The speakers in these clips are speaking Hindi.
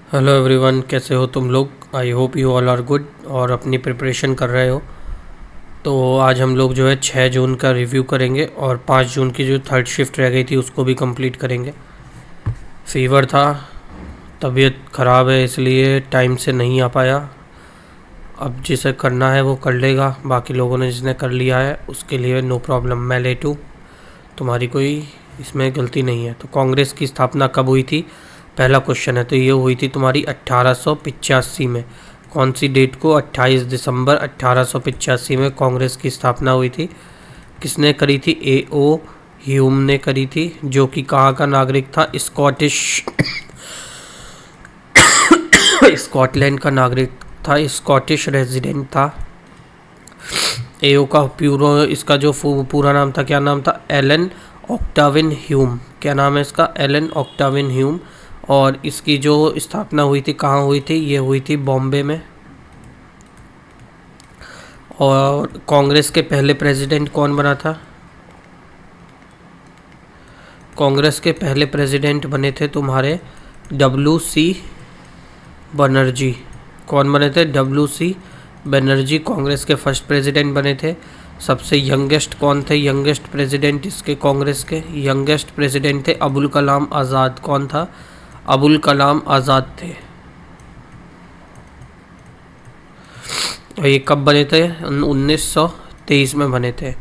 हेलो एवरीवन, कैसे हो तुम लोग। I hope you all are good और अपनी प्रिपरेशन कर रहे हो। तो आज हम लोग जो है 6 जून का रिव्यू करेंगे और 5 जून की जो थर्ड शिफ्ट रह गई थी उसको भी कंप्लीट करेंगे। फीवर था, तबीयत ख़राब है, इसलिए टाइम से नहीं आ पाया। अब जिसे करना है वो कर लेगा, बाकी लोगों ने जिसने कर लिया है उसके लिए नो प्रॉब्लम, मैं लेट हूँ, तुम्हारी कोई इसमें गलती नहीं है। तो कांग्रेस की स्थापना कब हुई थी, पहला क्वेश्चन है। तो ये हुई थी तुम्हारी 1885 में। कौन सी डेट को? 28 दिसंबर 1885 में कांग्रेस की स्थापना हुई थी। किसने करी थी? A.O. ह्यूम ने करी थी, जो कि कहाँ का नागरिक था? स्कॉटिश स्कॉटलैंड का नागरिक था, स्कॉटिश रेजिडेंट था। एओ का इसका जो पूरा नाम था, क्या नाम था? Allan Octavian Hume. क्या नाम है इसका? Allan Octavian Hume. और इसकी जो स्थापना हुई थी कहाँ हुई थी? ये हुई थी बॉम्बे में। और कांग्रेस के पहले प्रेसिडेंट कौन बना था? कांग्रेस के पहले प्रेसिडेंट बने थे तुम्हारे WC बनर्जी। कौन बने थे? WC बनर्जी कांग्रेस के फर्स्ट प्रेसिडेंट बने थे। सबसे यंगेस्ट कौन थे? यंगेस्ट प्रेसिडेंट इसके कांग्रेस के यंगेस्ट प्रेसिडेंट थे अबुल कलाम आज़ाद। कौन था? अबुल कलाम आज़ाद थे। और ये कब बने थे? 1923 में बने थे।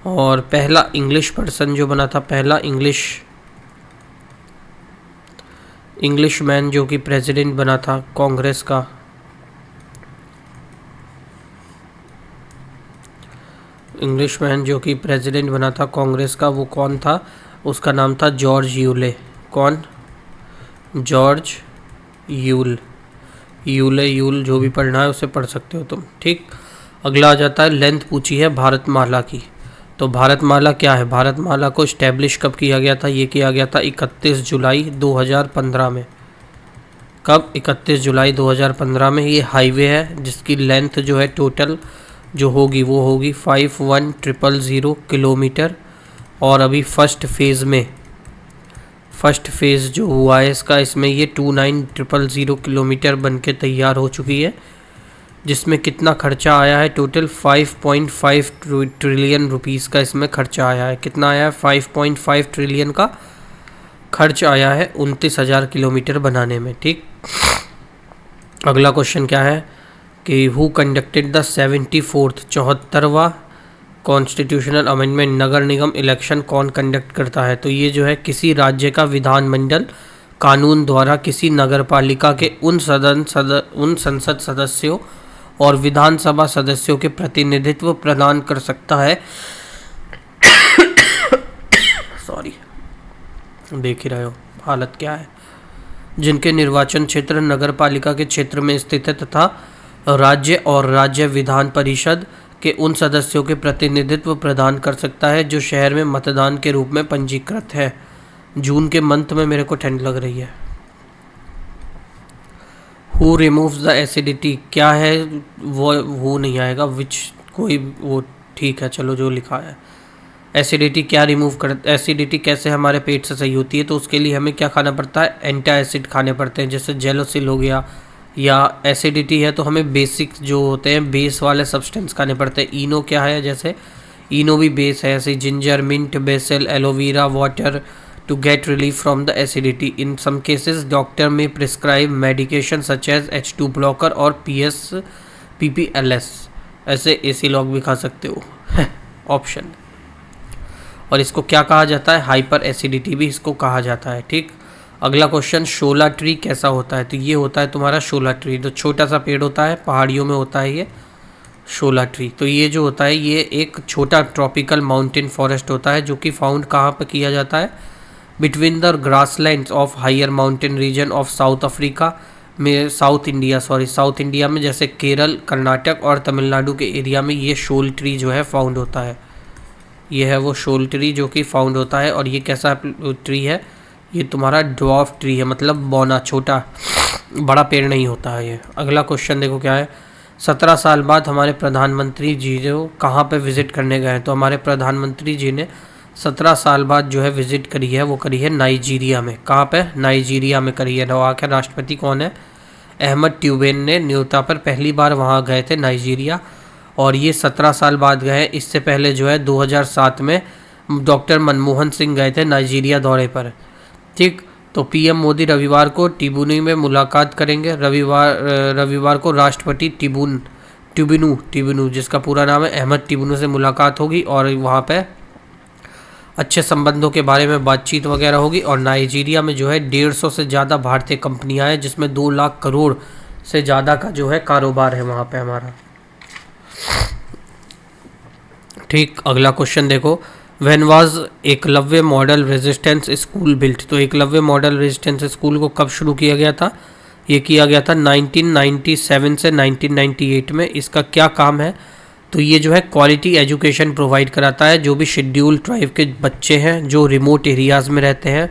और पहला इंग्लिश पर्सन जो बना था, पहला इंग्लिश मैन जो कि प्रेसिडेंट बना था कांग्रेस का, इंग्लिश मैन जो कि प्रेसिडेंट बना था कांग्रेस का, वो कौन था? उसका नाम था जॉर्ज यूले। कौन? जॉर्ज यूल जो भी पढ़ना है उसे पढ़ सकते हो तुम, ठीक। अगला आ जाता है, लेंथ पूछी है भारतमाला की। तो भारतमाला क्या है? भारतमाला को इस्टेब्लिश कब किया गया था? ये किया गया था 31 जुलाई 2015 में। कब? 31 जुलाई 2015 में। ये हाईवे है जिसकी लेंथ जो है टोटल जो होगी वो होगी 51,000 किलोमीटर। और अभी फर्स्ट फेज़ जो हुआ है इसका, इसमें ये 29,000 किलोमीटर बन के तैयार हो चुकी है, जिसमें कितना खर्चा आया है? टोटल 5.5 ट्रिलियन रुपीस का इसमें खर्चा आया है। कितना आया है? 5.5 ट्रिलियन का खर्च आया है 29,000 किलोमीटर बनाने में, ठीक। अगला क्वेश्चन क्या है कि हु कंडक्टेड द 74वां कॉन्स्टिट्यूशनल अमेंडमेंट? नगर निगम इलेक्शन कौन कंडक्ट करता है? तो ये जो है किसी राज्य का विधानमंडल कानून द्वारा किसी नगर पालिका के उन संसद सदस्यों और विधानसभा सदस्यों के प्रतिनिधित्व प्रदान कर सकता है सॉरी, देख ही रहे हो हालत क्या है, जिनके निर्वाचन क्षेत्र नगर पालिका के क्षेत्र में स्थित है, तथा राज्य और राज्य विधान परिषद के उन सदस्यों के प्रतिनिधित्व प्रदान कर सकता है जो शहर में मतदान के रूप में पंजीकृत है। जून के मंथ में मेरे को ठंड लग रही है। Who removes the acidity? क्या है वो नहीं आएगा, विच कोई वो, ठीक है चलो जो लिखा है। एसिडिटी क्या रिमूव कर, एसिडिटी कैसे हमारे पेट से सही होती है? तो उसके लिए हमें क्या खाना पड़ता है? एंटी एसिड खाने पड़ते हैं, जैसे जेलोसिल हो गया। या एसिडिटी है तो हमें बेसिक जो होते हैं बेस वाले सब्सटेंस खाने पड़ते हैं। इनो क्या है? जैसे इनो भी बेस है, ऐसे ginger, mint, basil, aloe vera water to get relief from the acidity. In some cases, doctor may prescribe medication such as H2 blocker और PPLS। ऐसे AC लॉग भी खा सकते हो ऑप्शन। और इसको क्या कहा जाता है? हाइपर एसिडिटी भी इसको कहा जाता है, ठीक। अगला क्वेश्चन, शोला ट्री कैसा होता है? तो ये होता है तुम्हारा शोला ट्री, तो छोटा सा पेड़ होता है, पहाड़ियों में होता है ये शोला ट्री। तो ये जो होता है ये एक छोटा ट्रॉपिकल माउंटेन फॉरेस्ट होता है, जो कि फाउंड कहाँ पर किया जाता है? Between the grasslands of higher mountain region of South Africa में, साउथ इंडिया में, जैसे केरल, कर्नाटक और तमिलनाडु के एरिया में ये शोल ट्री जो है फाउंड होता है। ये है वो शोल ट्री जो कि फाउंड होता है। और ये कैसा ट्री है? ये तुम्हारा ड्वार्फ ट्री है, मतलब बौना, छोटा, बड़ा पेड़ नहीं होता है ये। अगला क्वेश्चन देखो क्या है, 17 साल बाद हमारे प्रधानमंत्री जी जो कहाँ पे विज़िट करने गए हैं? तो हमारे प्रधानमंत्री जी ने 17 साल बाद जो है विज़िट करी है, वो करी है नाइजीरिया में। कहाँ पे? नाइजीरिया में करी है। वहाँ के राष्ट्रपति कौन है? अहमद ट्यूबेन ने न्योता पर पहली बार वहाँ गए थे नाइजीरिया, और ये 17 साल बाद गए। इससे पहले जो है 2007 में डॉक्टर मनमोहन सिंह गए थे नाइजीरिया दौरे पर। ठीक, तो पीएम मोदी रविवार को टिबुनी में मुलाकात करेंगे। रविवार को राष्ट्रपति टिबुनू जिसका पूरा नाम है अहमद टिबुनू से मुलाकात होगी, और वहाँ पे अच्छे संबंधों के बारे में बातचीत वगैरह होगी। और नाइजीरिया में जो है 150 से ज़्यादा भारतीय कंपनियां हैं, जिसमें 2 लाख करोड़ से ज़्यादा का जो है कारोबार है वहाँ पे हमारा। ठीक, अगला क्वेश्चन देखो, when was Eklavya model resistance school built. तो एकलव्य मॉडल रेजिस्टेंस स्कूल को कब शुरू किया गया था? ये किया गया था 1997 से 1998 में। इसका क्या काम है? तो ये जो है क्वालिटी एजुकेशन प्रोवाइड कराता है जो भी शेड्यूल ट्राइब के बच्चे हैं जो रिमोट एरियाज़ में रहते हैं,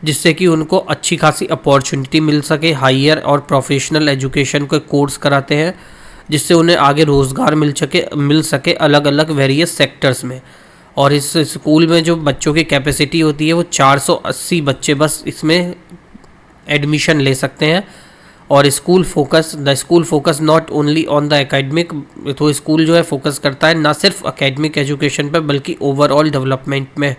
जिससे कि उनको अच्छी खासी अपॉर्चुनिटी मिल सके। हायर और प्रोफेशनल एजुकेशन के कोर्स कराते हैं, जिससे उन्हें आगे रोज़गार मिल सके अलग अलग वेरियस सेक्टर्स में। और इस स्कूल में जो बच्चों की कैपेसिटी होती है वो 480 बच्चे बस इसमें एडमिशन ले सकते हैं। और school focus not only on the academic. तो स्कूल जो है फोकस करता है ना सिर्फ एकेडमिक एजुकेशन पर बल्कि ओवरऑल डेवलपमेंट में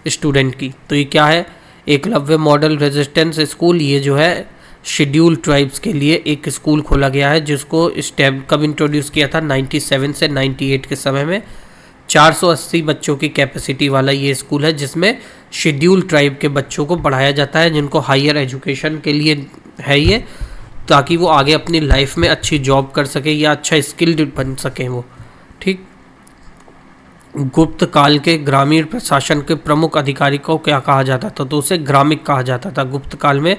स्टूडेंट की। तो ये क्या है? एकलव्य मॉडल रेजिस्टेंस स्कूल, ये जो है शेड्यूल ट्राइब्स के लिए एक स्कूल खोला गया है, जिसको स्टेप कब इंट्रोड्यूस किया था? 97 से 98 के समय में। 480 बच्चों की कैपेसिटी वाला ये स्कूल है, जिसमें शेड्यूल ट्राइब के बच्चों को पढ़ाया जाता है, जिनको हायर एजुकेशन के लिए है ये, ताकि वो आगे अपनी लाइफ में अच्छी जॉब कर सके या अच्छा स्किल्ड बन सकें वो। ठीक, गुप्त काल के ग्रामीण प्रशासन के प्रमुख अधिकारी को क्या कहा जाता था? तो उसे ग्रामिक कहा जाता था। गुप्त काल में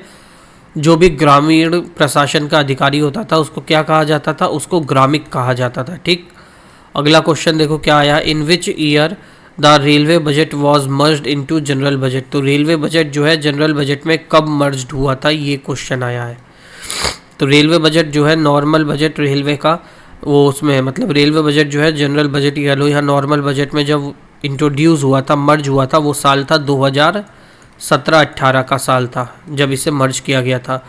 जो भी ग्रामीण प्रशासन का अधिकारी होता था उसको क्या कहा जाता था? उसको ग्रामिक कहा जाता था। ठीक, अगला क्वेश्चन देखो क्या आया, in which year the railway budget was merged into general budget. तो रेलवे बजट जो है जनरल बजट में कब मर्ज्ड हुआ था, ये क्वेश्चन आया है। तो रेलवे बजट जो है नॉर्मल बजट रेलवे का, वो उसमें मतलब रेलवे बजट जो है जनरल बजट कह लो या नॉर्मल बजट में जब इंट्रोड्यूस हुआ था, मर्ज हुआ था, वो साल था 2017-18 का साल था जब इसे मर्ज किया गया था।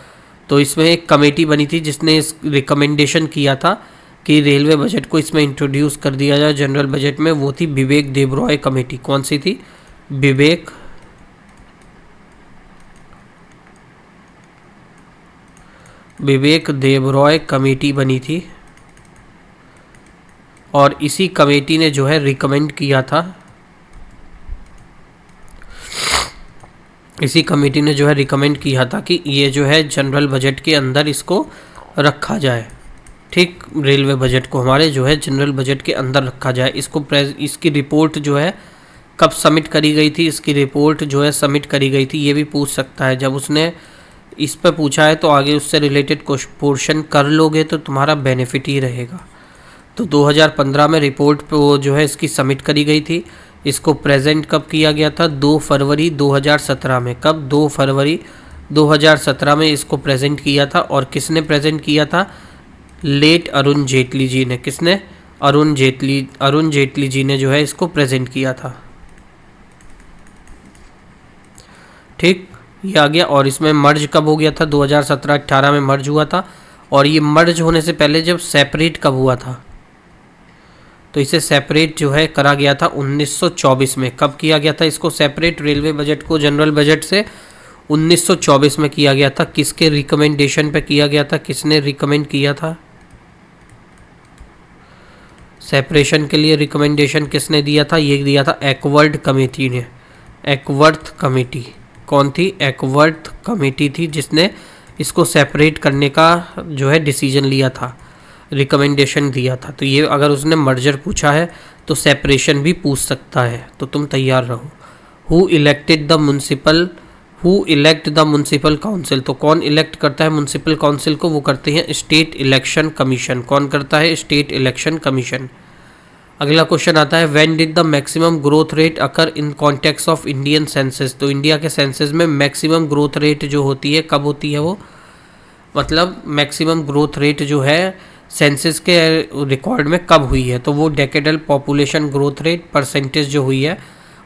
तो इसमें एक कमेटी बनी थी जिसने इस रिकमेंडेशन किया था कि रेलवे बजट को इसमें इंट्रोड्यूस कर दिया जाए जनरल बजट में। वो थी विवेक देबरॉय कमेटी। कौन सी थी? विवेक देबरॉय कमेटी बनी थी, और इसी कमेटी ने जो है रिकमेंड किया था, इसी कमेटी ने जो है रिकमेंड किया था कि ये जो है जनरल बजट के अंदर इसको रखा जाए। ठीक, रेलवे बजट को हमारे जो है जनरल बजट के अंदर रखा जाए। इसकी रिपोर्ट जो है कब सबमिट करी गई थी? इसकी रिपोर्ट जो है सबमिट करी गई थी, ये भी पूछ सकता है। जब उसने इस पर पूछा है तो आगे उससे रिलेटेड पोर्शन कर लोगे तो तुम्हारा बेनिफिट ही रहेगा। तो 2015 में रिपोर्ट पे वो जो है इसकी सबमिट करी गई थी। इसको प्रेजेंट कब किया गया था? 2 फरवरी 2017 में। कब? 2 फरवरी 2017 में इसको प्रेजेंट किया था। और किसने प्रेजेंट किया था? लेट अरुण जेटली जी ने। किसने? अरुण जेटली जी ने जो है इसको प्रेजेंट किया था। ठीक, ये आ गया। और इसमें मर्ज कब हो गया था? 2017-18 में मर्ज हुआ था। और ये मर्ज होने से पहले जब सेपरेट कब हुआ था? तो इसे सेपरेट जो है करा गया था 1924 में। कब किया गया था इसको सेपरेट, रेलवे बजट को जनरल बजट से? 1924 में किया गया था। किसके रिकमेंडेशन पे किया गया था? किसने रिकमेंड किया था सेपरेशन के लिए? रिकमेंडेशन किसने दिया था? ये दिया था एकवर्थ कमेटी ने। एकवर्थ कमेटी कौन थी? एकवर्थ कमेटी थी जिसने इसको सेपरेट करने का जो है डिसीजन लिया था, रिकमेंडेशन दिया था। तो ये अगर उसने मर्जर पूछा है तो सेपरेशन भी पूछ सकता है, तो तुम तैयार रहो। Who elect the municipal council. तो कौन इलेक्ट करता है म्यूनसिपल काउंसिल को? वो करते हैं स्टेट इलेक्शन कमीशन। कौन करता है? State election commission. अगला क्वेश्चन आता है, when did the maximum growth rate occur in context of Indian census. तो इंडिया के सेंसस में मैक्सिमम ग्रोथ रेट जो होती है कब होती है? वो मतलब मैक्सिमम ग्रोथ रेट जो है सेंसस के रिकॉर्ड में कब हुई है? तो वो decadal population growth rate percentage जो हुई है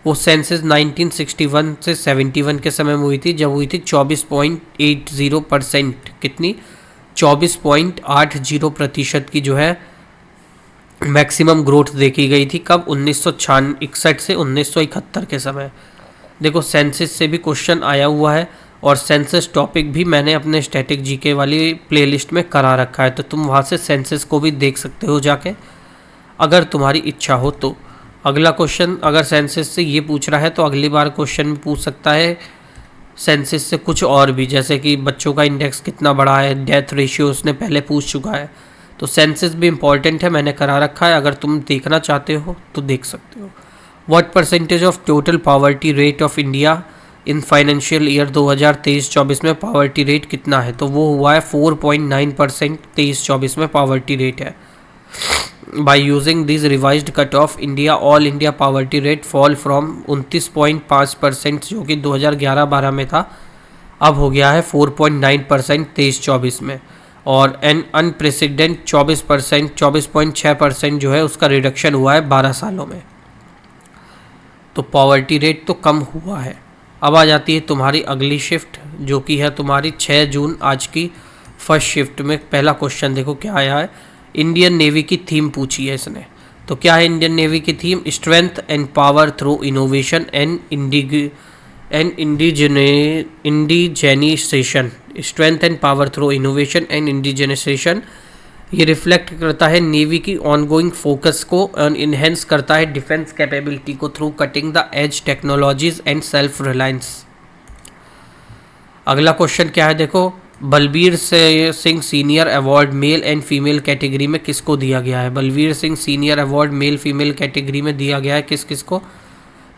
वो सेंसस 1961 से 71 के समय में हुई थी, जब हुई थी 24.80%। कितनी? 24.80% की जो है मैक्सिमम ग्रोथ देखी गई थी। कब? 1961 से 1971 के समय। देखो सेंसस से भी क्वेश्चन आया हुआ है और सेंसस टॉपिक भी मैंने अपने स्टैटिक जीके वाली प्लेलिस्ट में करा रखा है, तो तुम वहाँ से सेंसस को भी देख सकते हो जाके, अगर तुम्हारी इच्छा हो तो। अगला क्वेश्चन अगर सेंसस से ये पूछ रहा है तो अगली बार क्वेश्चन में पूछ सकता है सेंसस से कुछ और भी, जैसे कि बच्चों का इंडेक्स कितना बड़ा है, डेथ रेशियो उसने पहले पूछ चुका है। तो सेंसस भी इम्पॉर्टेंट है, मैंने करा रखा है, अगर तुम देखना चाहते हो तो देख सकते हो। What percentage of total poverty rate of India in financial year 2023-24 में पॉवर्टी रेट कितना है? तो वो हुआ है 4.9%। 23-24 में पॉवर्टी रेट है। By using this revised cut off India all India poverty rate fall from 29.5% जो कि 2011-12 में था, अब हो गया है 4.9% 23-24 में, और एन अनप्रेसिडेंट 24.6% जो है उसका रिडक्शन हुआ है 12 सालों में। तो पॉवर्टी रेट तो कम हुआ है। अब आ जाती है तुम्हारी अगली शिफ्ट जो कि है तुम्हारी 6 जून आज की फर्स्ट शिफ्ट में। पहला क्वेश्चन देखो क्या आया है, इंडियन नेवी की थीम पूछी है इसने। तो क्या है इंडियन नेवी की थीम? Strength and power through innovation and indigenisation. Strength and power through innovation and indigenisation, ये रिफ्लेक्ट करता है नेवी की ऑनगोइंग फोकस को और इन्हेंस करता है डिफेंस कैपेबिलिटी को through cutting the edge technologies and self reliance. अगला क्वेश्चन क्या है देखो, Balbir Singh senior award male and female category में किसको दिया गया है? Balbir Singh senior award male female category में दिया गया है किस किस को?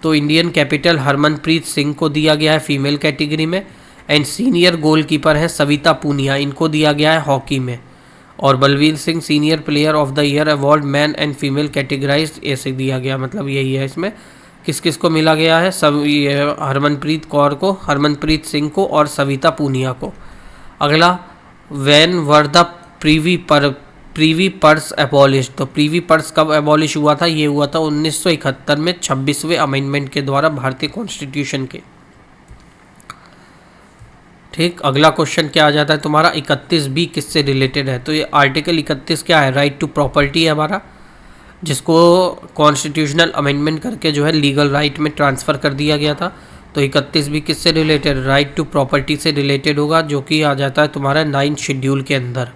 तो इंडियन कैपिटल हरमनप्रीत सिंह को दिया गया है फीमेल कैटेगरी में, एंड सीनियर गोलकीपर है सविता पूनिया, इनको दिया गया है हॉकी में। और Balbir Singh senior player of the year award man and female categorised ऐसे दिया गया, मतलब यही है। इसमें किस किस को मिला गया है? सब हरमनप्रीत कौर को, हरमनप्रीत सिंह को और सविता पूनिया को। अगला, when were the privy purse abolish. तो प्रीवी पर्स कब एबॉलिश हुआ था? ये हुआ था 1971 में 26वें अमेंडमेंट के द्वारा भारतीय कॉन्स्टिट्यूशन के। ठीक, अगला क्वेश्चन क्या आ जाता है तुम्हारा 31B किससे रिलेटेड है? तो ये आर्टिकल 31 क्या है? राइट टू प्रॉपर्टी है हमारा, जिसको कॉन्स्टिट्यूशनल अमेंडमेंट करके जो है लीगल राइट में ट्रांसफ़र कर दिया गया था। तो 31B किससे रिलेटेड? राइट टू प्रॉपर्टी से रिलेटेड होगा, जो कि आ जाता है तुम्हारा 9th शेड्यूल के अंदर।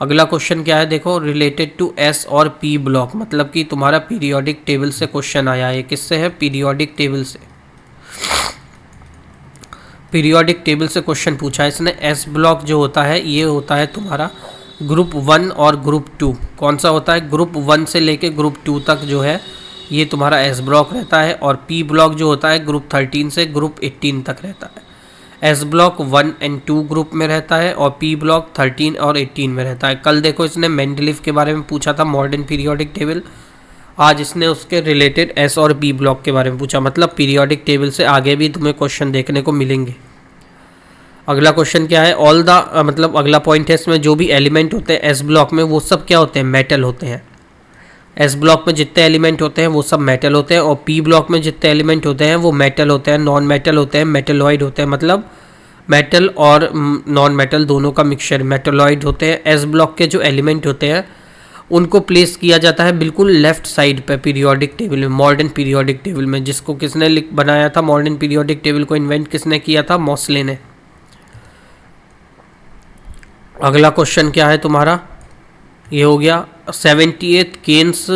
अगला क्वेश्चन क्या है देखो, रिलेटेड टू S और P ब्लॉक, मतलब कि तुम्हारा पीरियोडिक टेबल से क्वेश्चन आया है। किससे है? पीरियोडिक टेबल से। पीरियोडिक टेबल से क्वेश्चन पूछा है इसने। S ब्लॉक जो होता है ये होता है तुम्हारा ग्रुप 1 और ग्रुप 2। कौन सा होता है? ग्रुप 1 से लेके ग्रुप 2 तक जो है ये तुम्हारा S ब्लॉक रहता है, और P ब्लॉक जो होता है ग्रुप 13 से ग्रुप 18 तक रहता है। S ब्लॉक 1 and 2 ग्रुप में रहता है और P ब्लॉक 13 और 18 में रहता है। कल देखो इसने मेंडलीव के बारे में पूछा था, मॉडर्न पीरियोडिक टेबल। आज इसने उसके रिलेटेड S और P ब्लॉक के बारे में पूछा, मतलब पीरियोडिक टेबल से आगे भी तुम्हें क्वेश्चन देखने को मिलेंगे। अगला क्वेश्चन क्या है, ऑल द मतलब अगला पॉइंट है इसमें जो भी एलिमेंट होते हैं S ब्लॉक में वो सब क्या होते हैं? मेटल होते हैं। S ब्लॉक में जितने एलिमेंट होते हैं वो सब मेटल होते हैं, और P ब्लॉक में जितने एलिमेंट होते हैं वो मेटल होते हैं, नॉन मेटल होते हैं, मेटलॉइड होते हैं, मतलब मेटल और नॉन मेटल दोनों का मिक्सचर मेटलॉइड होते हैं। S ब्लॉक के जो एलिमेंट होते हैं उनको प्लेस किया जाता है बिल्कुल लेफ्ट साइड पे पीरियोडिक टेबल में, मॉडर्न पीरियोडिक टेबल में, जिसको किसने बनाया था? मॉडर्न पीरियोडिक टेबल को इन्वेंट किसने किया था? मोस्ले ने। अगला क्वेश्चन क्या है तुम्हारा, ये हो गया 78th केन्स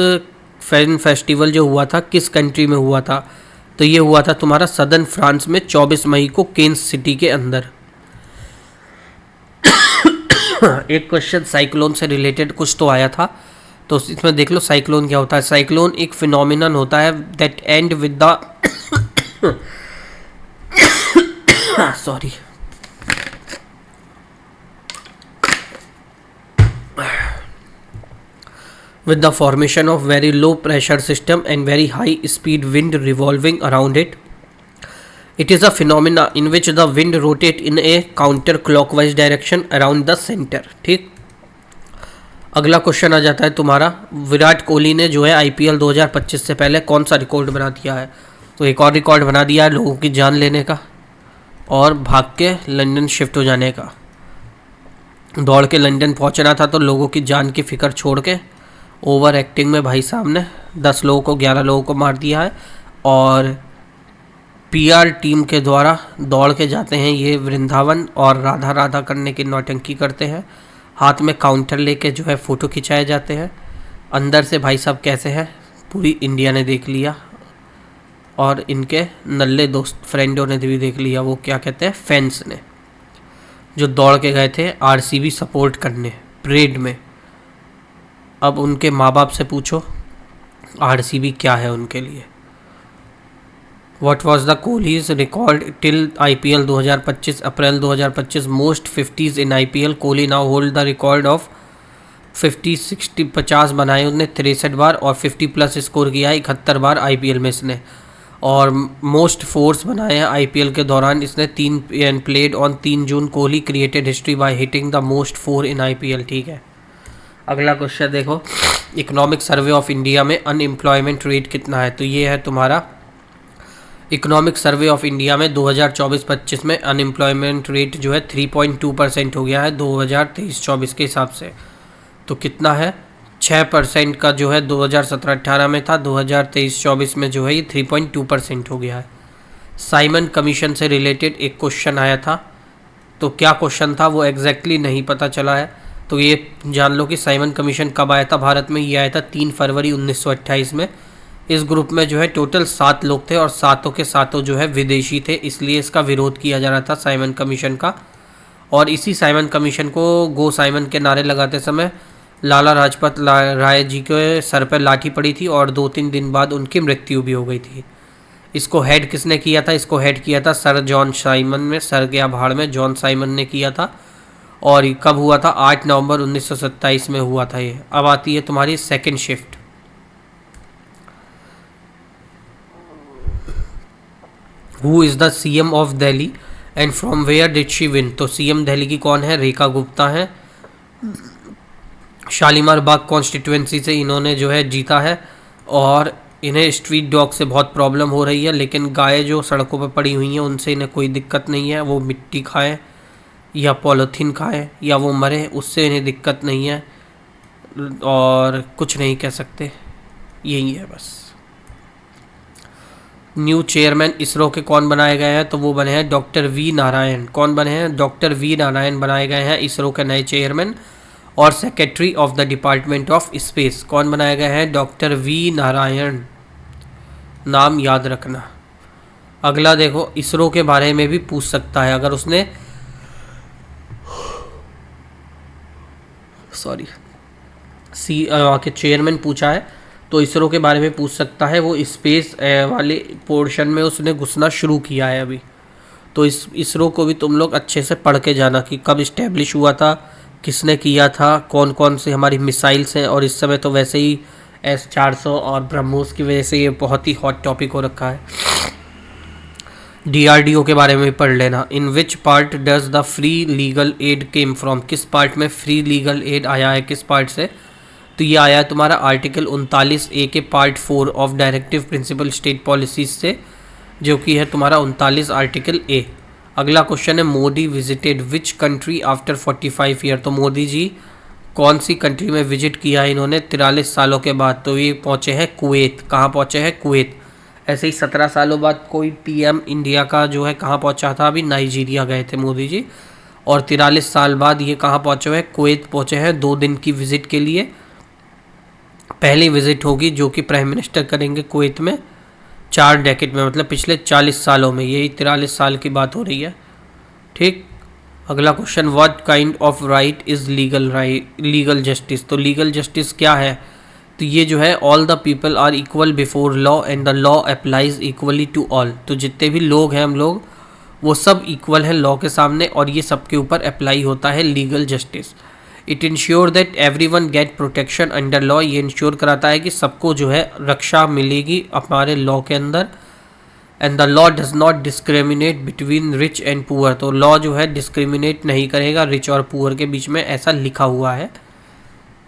फिल्म फेस्टिवल जो हुआ था किस कंट्री में हुआ था? तो ये हुआ था तुम्हारा सदर्न फ्रांस में 24 मई को केन्स सिटी के अंदर। एक क्वेश्चन साइक्लोन से रिलेटेड कुछ तो आया था, तो इसमें देख लो साइक्लोन क्या होता है। साइक्लोन एक फिनोमिनन होता है that and with the sorry with the formation of very low pressure system and very high speed wind revolving around it. It is a phenomena in which the wind rotate in a counter clockwise direction around the center. ठीक, अगला क्वेश्चन आ जाता है तुम्हारा, विराट कोहली ने जो है IPL 2025 से पहले कौन सा रिकॉर्ड बना दिया है? तो एक और रिकॉर्ड बना दिया है लोगों की जान लेने का और भाग के लंदन शिफ्ट हो जाने का। दौड़ के लंदन पहुंचना था तो लोगों की जान की फिक्र छोड़ के ओवर एक्टिंग में भाई साहब ने 10 लोगों को 11 लोगों को मार दिया है। और पीआर टीम के द्वारा दौड़ के जाते हैं ये वृंदावन और राधा राधा करने की नौटंकी करते हैं, हाथ में काउंटर लेके जो है फ़ोटो खिंचाए जाते हैं। अंदर से भाई साहब कैसे हैं पूरी इंडिया ने देख लिया और इनके नल्ले दोस्त फ्रेंडों ने भी देख लिया, वो क्या कहते हैं फैंस ने, जो दौड़ के गए थे आरसीबी सपोर्ट करने परेड में। अब उनके माँ बाप से पूछो आरसीबी क्या है उनके लिए। What was the Kohli's record till IPL 2025 April 2025 most 50s in IPL? Kohli now hold the record of 50 बनाए उसने 63 बार और 50 प्लस स्कोर किया है 71 बार IPL में इसने। और मोस्ट फोर्स बनाए हैं IPL के दौरान इसने 3 played on 3 June. Kohli created history by hitting the most 4 in IPL। ठीक है, अगला क्वेश्चन देखो, इकोनॉमिक सर्वे ऑफ इंडिया में अनएम्प्लॉयमेंट रेट कितना है? तो ये है तुम्हारा इकोनॉमिक सर्वे ऑफ इंडिया में 2024-25 में अनएम्प्लॉयमेंट रेट जो है 3.2% हो गया है 2023-24 के हिसाब से। तो कितना है 6% का जो है 2017-18 में था, 2023-24 में जो है ये 3.2% हो गया है। साइमन कमीशन से रिलेटेड एक क्वेश्चन आया था, तो क्या क्वेश्चन था वो एग्जैक्टली नहीं पता चला है। तो ये जान लो कि साइमन कमीशन कब आया था भारत में। ये आया था 3 फरवरी 1928 में। इस ग्रुप में जो है टोटल 7 लोग थे और सातों के सातों जो है विदेशी थे, इसलिए इसका विरोध किया जा रहा था साइमन कमीशन का। और इसी साइमन कमीशन को गो साइमन के नारे लगाते समय लाला लाजपत राय जी के सर पर लाठी पड़ी थी और 2-3 दिन बाद उनकी मृत्यु भी हो गई थी। इसको हेड किसने किया था? इसको हेड किया था सर जॉन साइमन में, सर गया भाड़ में, जॉन साइमन ने किया था। और ये कब हुआ था? 8 नवंबर 1927 में हुआ था ये। अब आती है तुम्हारी second shift. Who is the CM of Delhi and from where did she win? तो CM दिल्ली की कौन है? रेखा गुप्ता है। शालीमार बाग कॉन्स्टिट्यूएंसी से इन्होंने जो है जीता है। और इन्हें स्ट्रीट डॉग से बहुत प्रॉब्लम हो रही है, लेकिन गाय जो सड़कों पर पड़ी हुई हैं उनसे इन्हें कोई दिक्कत नहीं है। वो मिट्टी खाएं या पॉलीथीन खाएं या वो मरे, उससे इन्हें दिक्कत नहीं है और कुछ नहीं कह सकते। यही है बस। न्यू चेयरमैन इसरो के कौन बनाए गए हैं? तो वो बने हैं डॉक्टर वी नारायण। कौन बने हैं? डॉक्टर वी नारायण बनाए गए हैं इसरो के नए चेयरमैन। और secretary of the department of space कौन बनाए गए हैं? Doctor V Narayan. नाम याद रखना। अगला देखो, इसरो के बारे में भी पूछ सकता है अगर उसने के चेयरमैन पूछा है तो इसरो के बारे में पूछ सकता है। वो स्पेस वाले पोर्शन में उसने घुसना शुरू किया है अभी। तो इस इसरो को भी तुम लोग अच्छे से पढ़ के जाना कि कब इस्टेब्लिश हुआ था, किसने किया था, कौन कौन सी हमारी मिसाइल्स हैं। और इस समय तो वैसे ही S-400 और ब्रह्मोस की वजह से ये बहुत ही हॉट टॉपिक हो रखा है। DRDO के बारे में पढ़ लेना। In which part does the free legal aid came from? किस पार्ट में फ्री लीगल एड आया है, किस पार्ट से? तो ये आया है तुम्हारा आर्टिकल 39A के part 4 of directive principle state policies से, जो कि है तुम्हारा 39 आर्टिकल A। अगला क्वेश्चन है, Modi visited which country after 45 year? तो मोदी जी कौन सी कंट्री में विजिट किया है इन्होंने 43 सालों के बाद? तो ये पहुँचे हैं कुवैत। कहाँ पहुँचे हैं? कुवैत। ऐसे ही 17 सालों बाद कोई PM इंडिया का जो है कहाँ पहुँचा था? अभी नाइजीरिया गए थे मोदी जी। और 43 साल बाद ये कहाँ पहुँचे हुए? कुवैत पहुँचे हैं 2 दिन की विज़िट के लिए। पहली विज़िट होगी जो कि प्राइम मिनिस्टर करेंगे कुवैत में 4 डेकेड में, मतलब पिछले 40 सालों में। यही 43 साल की बात हो रही है। ठीक। अगला question, what kind of right is legal justice? तो लीगल जस्टिस क्या है? तो ये जो है all the people are equal before law and the law applies equally to all. तो जितने भी लोग हैं हम लोग वो सब इक्वल हैं लॉ के सामने और ये सबके ऊपर अप्लाई होता है legal justice. It ensure that everyone get protection under law. ये इंश्योर कराता है कि सबको जो है रक्षा मिलेगी हमारे लॉ के अंदर। And the law does not discriminate between rich and poor. तो लॉ जो है डिस्क्रिमिनेट नहीं करेगा रिच और पुअर के बीच में, ऐसा लिखा हुआ है।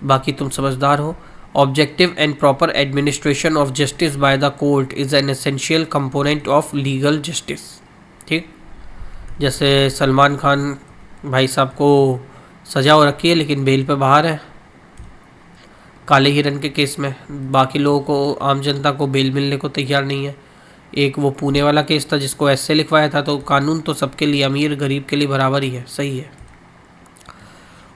बाकी तुम समझदार हो। Objective and proper administration of justice by the court is an essential component of legal justice. ठीक। जैसे सलमान खान भाई साहब को सजा हो रखी है लेकिन बेल पे बाहर है काले हिरन के केस में। बाकी लोगों को, आम जनता को बेल मिलने को तैयार नहीं है। एक वो पुणे वाला केस था जिसको ऐसे लिखवाया था। तो कानून तो सबके लिए, अमीर गरीब के लिए बराबर ही है। सही है।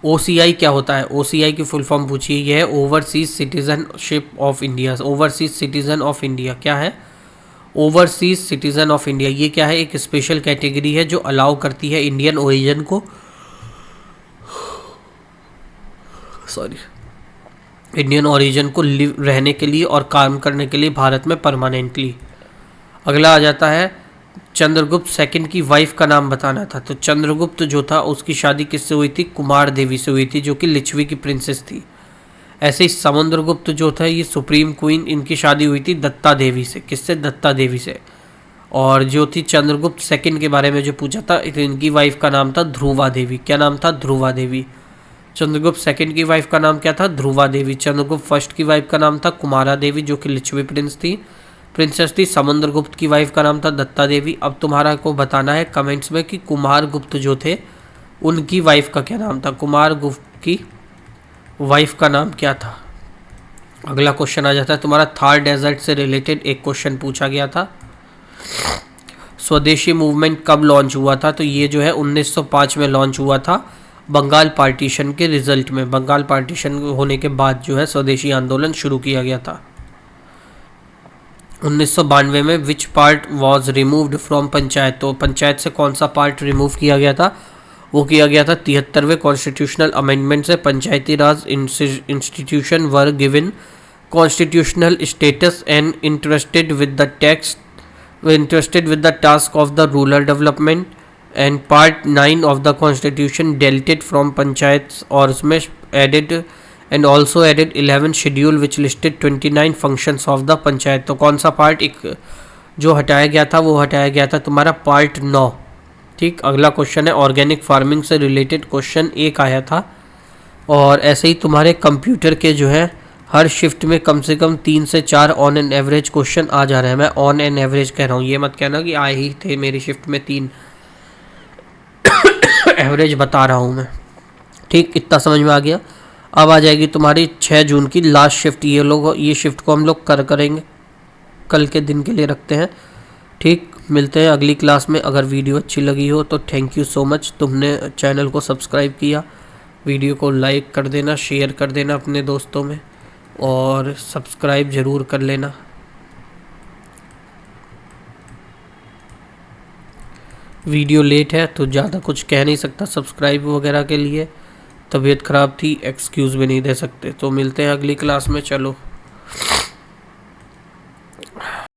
OCI क्या होता है? OCI की फुल फॉर्म पूछिए। यह है overseas citizenship of India. Overseas citizen of India क्या है? ओवरसीज सिटीजन ऑफ इंडिया ये क्या है? एक स्पेशल कैटेगरी है जो अलाउ करती है इंडियन ओरिजिन को, इंडियन ओरिजिन को रहने के लिए और काम करने के लिए भारत में परमानेंटली। अगला आ जाता है चंद्रगुप्त सेकंड की वाइफ का नाम बताना था। तो चंद्रगुप्त जो था उसकी शादी किससे हुई थी? कुमार देवी से हुई थी जो कि लिच्छवी की प्रिंसेस थी। ऐसे ही समुद्रगुप्त जो था ये सुप्रीम क्वीन, इनकी शादी हुई थी दत्ता देवी से। किससे? दत्ता देवी से। और जो थी चंद्रगुप्त सेकंड के बारे में जो पूछा था, इनकी वाइफ का नाम था ध्रुवा देवी। क्या नाम था? ध्रुवा देवी। चंद्रगुप्त सेकंड की वाइफ का नाम क्या था? ध्रुवा देवी। चंद्रगुप्त फर्स्ट की वाइफ का नाम था कुमारा देवी जो कि लिच्छवी प्रिंसेस थी। समुद्रगुप्त की वाइफ का नाम था दत्ता देवी। अब तुम्हारा को बताना है कमेंट्स में कि कुमार गुप्त जो थे उनकी वाइफ का क्या नाम था? कुमार गुप्त की वाइफ का नाम क्या था? अगला क्वेश्चन आ जाता है तुम्हारा थार डेजर्ट से रिलेटेड एक क्वेश्चन पूछा गया था। स्वदेशी मूवमेंट कब लॉन्च हुआ था? तो ये जो है 1905 में लॉन्च हुआ था बंगाल पार्टीशन के रिजल्ट में। बंगाल पार्टीशन होने के बाद जो है स्वदेशी आंदोलन शुरू किया गया था। 1992 में which part was removed from panchayat? तो पंचायत से कौन सा पार्ट रिमूव किया गया था? वो किया गया था 73वें कॉन्स्टिट्यूशनल अमेंडमेंट से। Panchayati Raj institution were given constitutional status and interested with the task of the rural development. And part 9 of the constitution deleted from panchayat, और उसमें added and also added 11 schedule which listed 29 functions of the panchayat. तो कौन सा पार्ट एक जो हटाया गया था? वो हटाया गया था तुम्हारा पार्ट 9। ठीक। अगला क्वेश्चन है ऑर्गेनिक फार्मिंग से रिलेटेड क्वेश्चन एक आया था। और ऐसे ही तुम्हारे कंप्यूटर के जो है हर शिफ्ट में कम से कम 3 से 4 ऑन एन एवरेज क्वेश्चन आ जा रहे हैं। मैं ऑन एन एवरेज कह रहा हूँ, ये मत कहना कि आए ही थे मेरी शिफ्ट में 3 एवरेज बता रहा हूँ मैं। ठीक, इतना समझ में आ गया। अब आ जाएगी तुम्हारी 6 जून की लास्ट शिफ्ट। ये शिफ्ट को हम लोग करेंगे, कल के दिन के लिए रखते हैं। ठीक, मिलते हैं अगली क्लास में। अगर वीडियो अच्छी लगी हो तो थैंक यू सो मच। तुमने चैनल को सब्सक्राइब किया, वीडियो को लाइक कर देना, शेयर कर देना अपने दोस्तों में, और सब्सक्राइब ज़रूर कर लेना। वीडियो लेट है तो ज़्यादा कुछ कह नहीं सकता सब्सक्राइब वगैरह के लिए। तबीयत ख़राब थी, एक्सक्यूज़ भी नहीं दे सकते। तो मिलते हैं अगली क्लास में। चलो।